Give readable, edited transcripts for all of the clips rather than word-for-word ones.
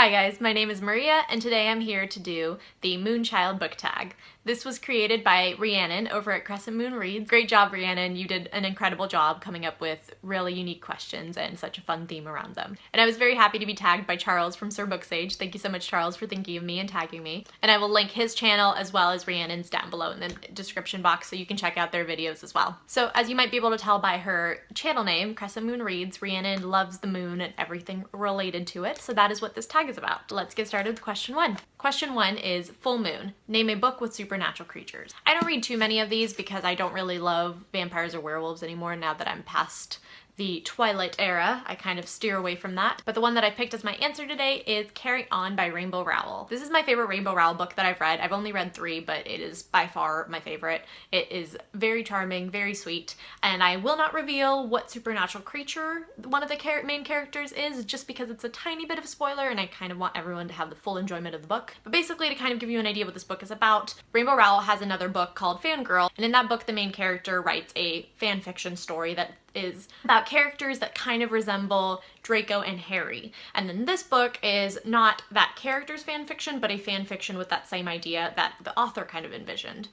Hi guys, my name is Maria and today I'm here to do the Moonchild book tag. This was created by Rhiannon over at Crescent Moon Reads. Great job, Rhiannon. You did an incredible job coming up with really unique questions and such a fun theme around them. And I was very happy to be tagged by Charles from Sirbooksage. Thank you so much, Charles, for thinking of me and tagging me. And I will link his channel as well as Rhiannon's down below in the description box so you can check out their videos as well. So as you might be able to tell by her channel name, Crescent Moon Reads, Rhiannon loves the moon and everything related to it. So that is what this tag is about. Let's get started with question one. Question one is full moon. Name a book with supernatural creatures. I don't read too many of these because I don't really love vampires or werewolves anymore now that I'm past the Twilight era. I kind of steer away from that. But the one that I picked as my answer today is Carry On by Rainbow Rowell. This is my favorite Rainbow Rowell book that I've read. I've only read 3, but it is by far my favorite. It is very charming, very sweet, and I will not reveal what supernatural creature one of the main characters is just because it's a tiny bit of a spoiler and I kind of want everyone to have the full enjoyment of the book. But basically, to kind of give you an idea what this book is about, Rainbow Rowell has another book called Fangirl, and in that book the main character writes a fan fiction story that is about characters that kind of resemble Draco and Harry. And then this book is not that character's fan fiction, but a fan fiction with that same idea that the author kind of envisioned.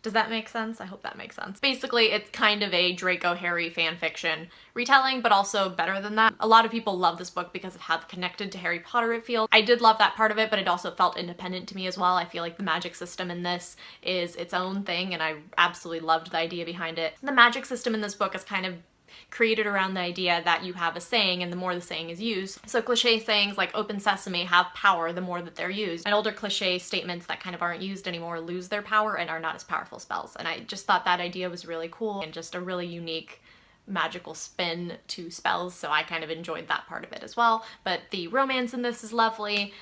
Does that make sense? I hope that makes sense. Basically, it's kind of a Draco Harry fan fiction retelling, but also better than that. A lot of people love this book because of how connected to Harry Potter it feels. I did love that part of it, but it also felt independent to me as well. I feel like the magic system in this is its own thing, and I absolutely loved the idea behind it. The magic system in this book is kind of created around the idea that you have a saying and the more the saying is used. So cliche sayings like open sesame have power the more that they're used. And older cliche statements that kind of aren't used anymore lose their power and are not as powerful spells. And I just thought that idea was really cool and just a really unique magical spin to spells, so I kind of enjoyed that part of it as well. But the romance in this is lovely.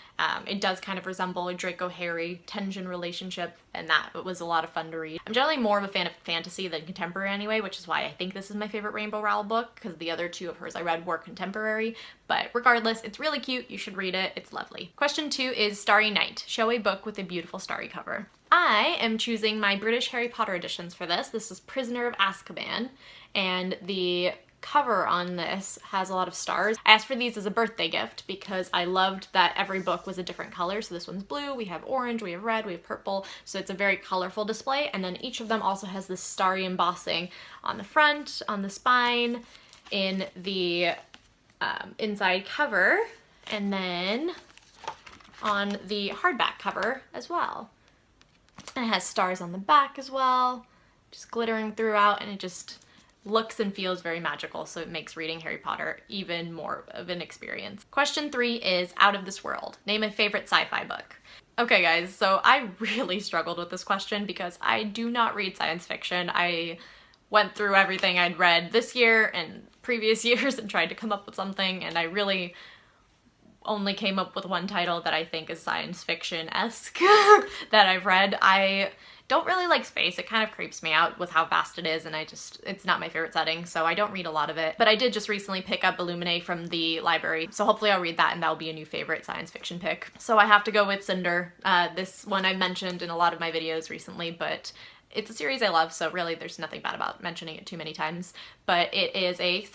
It does kind of resemble a Draco-Harry tension relationship, and that was a lot of fun to read. I'm generally more of a fan of fantasy than contemporary anyway, which is why I think this is my favorite Rainbow Rowell book, because the other 2 of hers I read were contemporary. But regardless, it's really cute. You should read it. It's lovely. Question 2 is Starry Night. Show a book with a beautiful starry cover. I am choosing my British Harry Potter editions for this. This is Prisoner of Azkaban, and the cover on this has a lot of stars. I asked for these as a birthday gift because I loved that every book was a different color. So this one's blue, we have orange, we have red, we have purple, so it's a very colorful display. And then each of them also has this starry embossing on the front, on the spine, in the inside cover, and then on the hardback cover as well. And it has stars on the back as well, just glittering throughout, and it just looks and feels very magical, so it makes reading Harry Potter even more of an experience. Question 3 is Out of This World. Name a favorite sci-fi book. Okay guys, so I really struggled with this question because I do not read science fiction. I went through everything I'd read this year and previous years and tried to come up with something, and I really only came up with one title that I think is science fiction-esque that I've read. I don't really like space. It kind of creeps me out with how vast it is, and it's not my favorite setting, so I don't read a lot of it. But I did just recently pick up Illuminae from the library, so hopefully I'll read that and that'll be a new favorite science fiction pick. So I have to go with Cinder. This one I've mentioned in a lot of my videos recently, but it's a series I love, so really there's nothing bad about mentioning it too many times. But it is a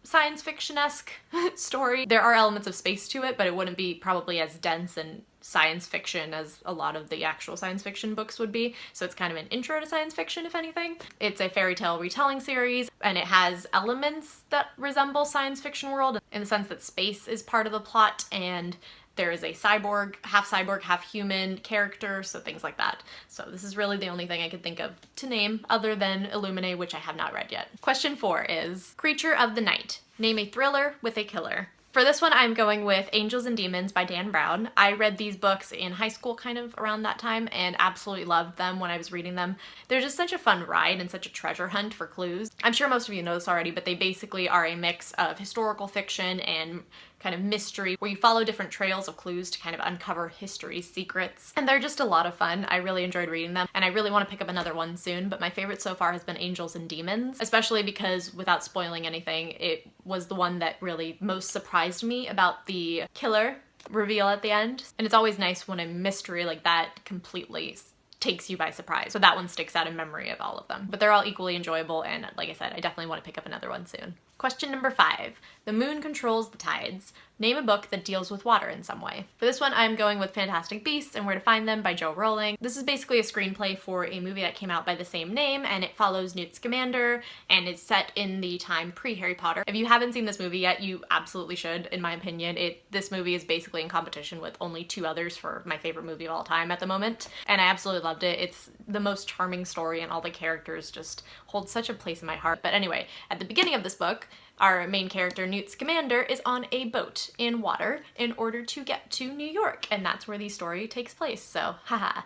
science fiction-esque story. There are elements of space to it, but it wouldn't be probably as dense and science fiction as a lot of the actual science fiction books would be. So it's kind of an intro to science fiction, if anything. It's a fairy tale retelling series, and it has elements that resemble science fiction world in the sense that space is part of the plot, and there is a cyborg, half human character, so things like that. So this is really the only thing I could think of to name other than Illuminae, which I have not read yet. Question 4 is Creature of the Night. Name a thriller with a killer. For this one, I'm going with Angels and Demons by Dan Brown. I read these books in high school kind of around that time and absolutely loved them when I was reading them. They're just such a fun ride and such a treasure hunt for clues. I'm sure most of you know this already, but they basically are a mix of historical fiction and kind of mystery where you follow different trails of clues to kind of uncover history's secrets. And they're just a lot of fun. I really enjoyed reading them, and I really want to pick up another one soon, but my favorite so far has been Angels and Demons, especially because, without spoiling anything, it was the one that really most surprised me about the killer reveal at the end. And it's always nice when a mystery like that completely takes you by surprise. So that one sticks out in memory of all of them. But they're all equally enjoyable, and like I said, I definitely want to pick up another one soon. Question number 5. The moon controls the tides. Name a book that deals with water in some way. For this one, I'm going with Fantastic Beasts and Where to Find Them by Joe Rowling. This is basically a screenplay for a movie that came out by the same name, and it follows Newt Scamander, and it's set in the time pre-Harry Potter. If you haven't seen this movie yet, you absolutely should, in my opinion. This movie is basically in competition with only 2 others for my favorite movie of all time at the moment, and I absolutely loved it. It's the most charming story, and all the characters just hold such a place in my heart. But anyway, at the beginning of this book, our main character, Newt Scamander, is on a boat in water in order to get to New York, and that's where the story takes place, so haha.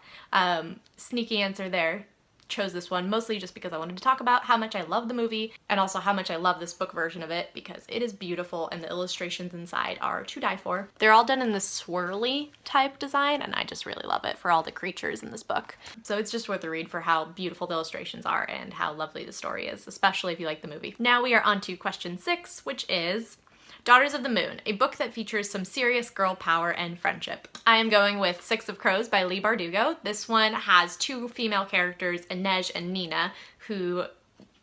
Sneaky answer there. Chose this one mostly just because I wanted to talk about how much I love the movie and also how much I love this book version of it because it is beautiful and the illustrations inside are to die for. They're all done in this swirly type design and I just really love it for all the creatures in this book. So it's just worth a read for how beautiful the illustrations are and how lovely the story is, especially if you like the movie. Now we are on to question 6, which is Daughters of the Moon, a book that features some serious girl power and friendship. I am going with Six of Crows by Leigh Bardugo. This one has 2 female characters, Inej and Nina, who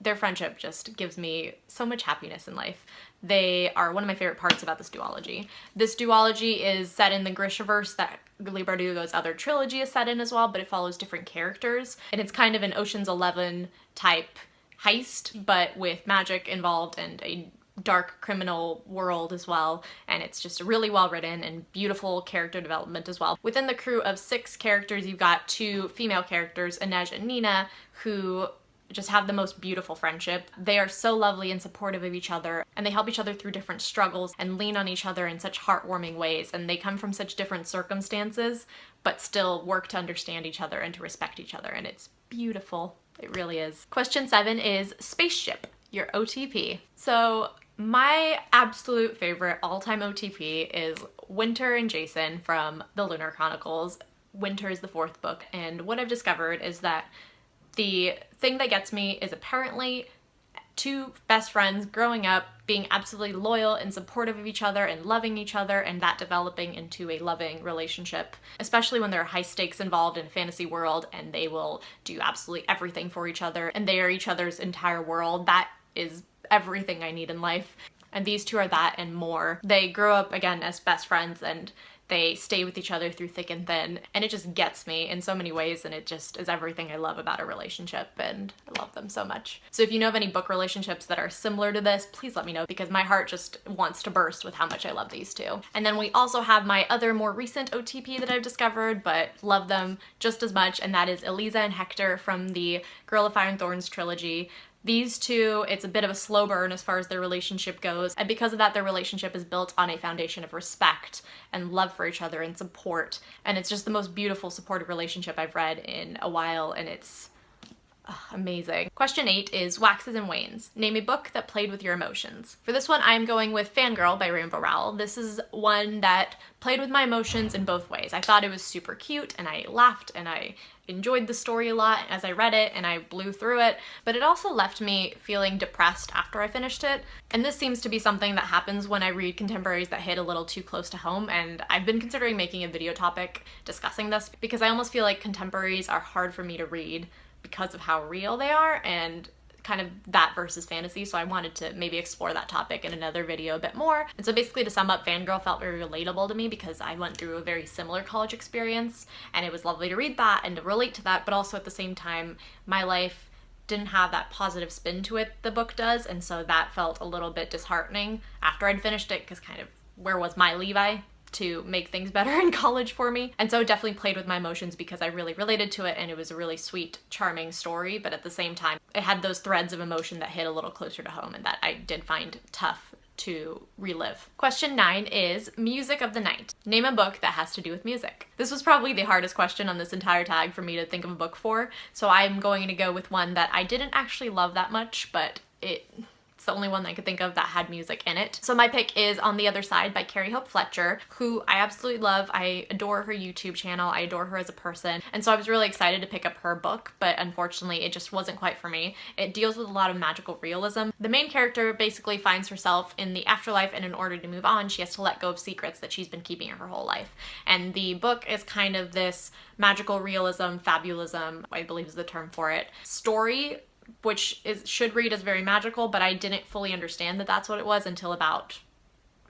their friendship just gives me so much happiness in life. They are one of my favorite parts about this duology. This duology is set in the Grishaverse that Leigh Bardugo's other trilogy is set in as well, but it follows different characters. And it's kind of an Ocean's 11 type heist, but with magic involved and a dark criminal world as well, and it's just really well written and beautiful character development as well. Within the crew of 6 characters, you've got 2 female characters, Inej and Nina, who just have the most beautiful friendship. They are so lovely and supportive of each other, and they help each other through different struggles and lean on each other in such heartwarming ways, and they come from such different circumstances, but still work to understand each other and to respect each other, and it's beautiful. It really is. Question 7 is Spaceship, your OTP. So my absolute favorite all-time OTP is Winter and Jason from the Lunar Chronicles. Winter is the 4th book, and what I've discovered is that the thing that gets me is apparently 2 best friends growing up being absolutely loyal and supportive of each other and loving each other, and that developing into a loving relationship, especially when there are high stakes involved in a fantasy world and they will do absolutely everything for each other and they are each other's entire world. That is everything I need in life. And these 2 are that and more. They grow up again as best friends and they stay with each other through thick and thin, and it just gets me in so many ways, and it just is everything I love about a relationship, and I love them so much. So if you know of any book relationships that are similar to this, please let me know, because my heart just wants to burst with how much I love these 2. And then we also have my other more recent OTP that I've discovered, but love them just as much, and that is Eliza and Hector from the Girl of Fire and Thorns trilogy. These 2, it's a bit of a slow burn as far as their relationship goes, and because of that, their relationship is built on a foundation of respect and love for each other and support, and it's just the most beautiful supportive relationship I've read in a while, and it's amazing. Question 8 is Waxes and Wanes. Name a book that played with your emotions. For this one, I'm going with Fangirl by Rainbow Rowell. This is one that played with my emotions in both ways. I thought it was super cute, and I laughed, and I enjoyed the story a lot as I read it, and I blew through it, but it also left me feeling depressed after I finished it. And this seems to be something that happens when I read contemporaries that hit a little too close to home, and I've been considering making a video topic discussing this because I almost feel like contemporaries are hard for me to read because of how real they are and kind of that versus fantasy, so I wanted to maybe explore that topic in another video a bit more. And so basically, to sum up, Fangirl felt very relatable to me because I went through a very similar college experience, and it was lovely to read that and to relate to that, but also at the same time, my life didn't have that positive spin to it the book does, and so that felt a little bit disheartening after I'd finished it, because kind of where was my Levi to make things better in college for me? And so it definitely played with my emotions because I really related to it, and it was a really sweet, charming story, but at the same time, it had those threads of emotion that hit a little closer to home and that I did find tough to relive. Question 9 is Music of the Night. Name a book that has to do with music. This was probably the hardest question on this entire tag for me to think of a book for, so I'm going to go with one that I didn't actually love that much, but it's the only one that I could think of that had music in it. So my pick is On the Other Side by Carrie Hope Fletcher, who I absolutely love. I adore her YouTube channel. I adore her as a person. And so I was really excited to pick up her book, but unfortunately it just wasn't quite for me. It deals with a lot of magical realism. The main character basically finds herself in the afterlife, and in order to move on, she has to let go of secrets that she's been keeping her whole life. And the book is kind of this magical realism, fabulism, I believe is the term for it, story, which should read as very magical, but I didn't fully understand that that's what it was until about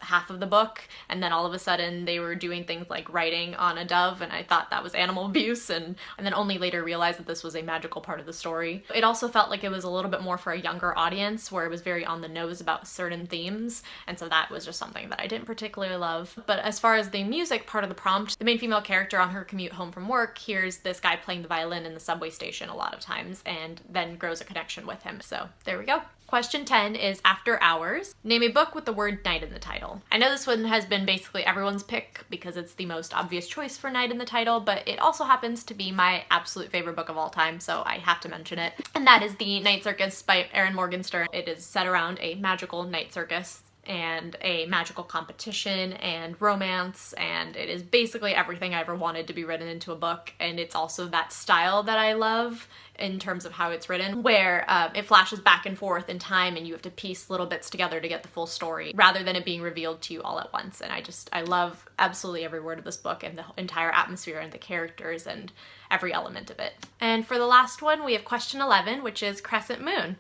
half of the book, and then all of a sudden they were doing things like writing on a dove, and I thought that was animal abuse, and then only later realized that this was a magical part of the story. It also felt like it was a little bit more for a younger audience, where it was very on the nose about certain themes, and so that was just something that I didn't particularly love. But as far as the music part of the prompt, the main female character on her commute home from work hears this guy playing the violin in the subway station a lot of times, and then grows a connection with him. So there we go. Question 10 is After Hours. Name a book with the word night in the title. I know this one has been basically everyone's pick because it's the most obvious choice for night in the title, but it also happens to be my absolute favorite book of all time, so I have to mention it. And that is The Night Circus by Erin Morgenstern. It is set around a magical night circus and a magical competition and romance, and it is basically everything I ever wanted to be written into a book. And it's also that style that I love in terms of how it's written, where it flashes back and forth in time and you have to piece little bits together to get the full story rather than it being revealed to you all at once. And I love absolutely every word of this book and the entire atmosphere and the characters and every element of it. And for the last one, we have question 11, which is Crescent Moon.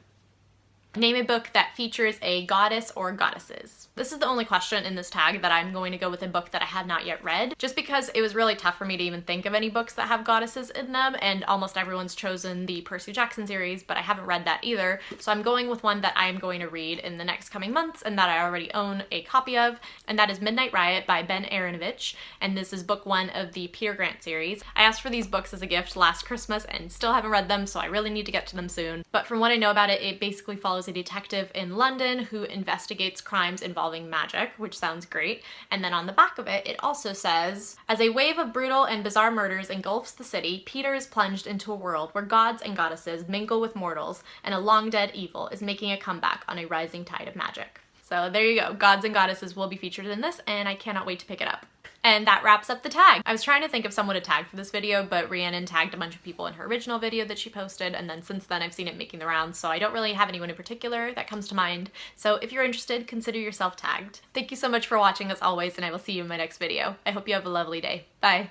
Name a book that features a goddess or goddesses. This is the only question in this tag that I'm going to go with a book that I have not yet read, just because it was really tough for me to even think of any books that have goddesses in them, and almost everyone's chosen the Percy Jackson series, but I haven't read that either. So I'm going with one that I am going to read in the next coming months and that I already own a copy of, and that is Midnight Riot by Ben Aaronovitch, and this is book 1 of the Peter Grant series. I asked for these books as a gift last Christmas and still haven't read them, so I really need to get to them soon. But from what I know about it, it basically follows a detective in London who investigates crimes involving magic, which sounds great. And then on the back of it, it also says, as a wave of brutal and bizarre murders engulfs the city, Peter is plunged into a world where gods and goddesses mingle with mortals, and a long-dead evil is making a comeback on a rising tide of magic. So there you go. Gods and goddesses will be featured in this, and I cannot wait to pick it up. And that wraps up the tag. I was trying to think of someone to tag for this video, but Rhiannon tagged a bunch of people in her original video that she posted, and then since then I've seen it making the rounds, so I don't really have anyone in particular that comes to mind. So if you're interested, consider yourself tagged. Thank you so much for watching as always, and I will see you in my next video. I hope you have a lovely day. Bye!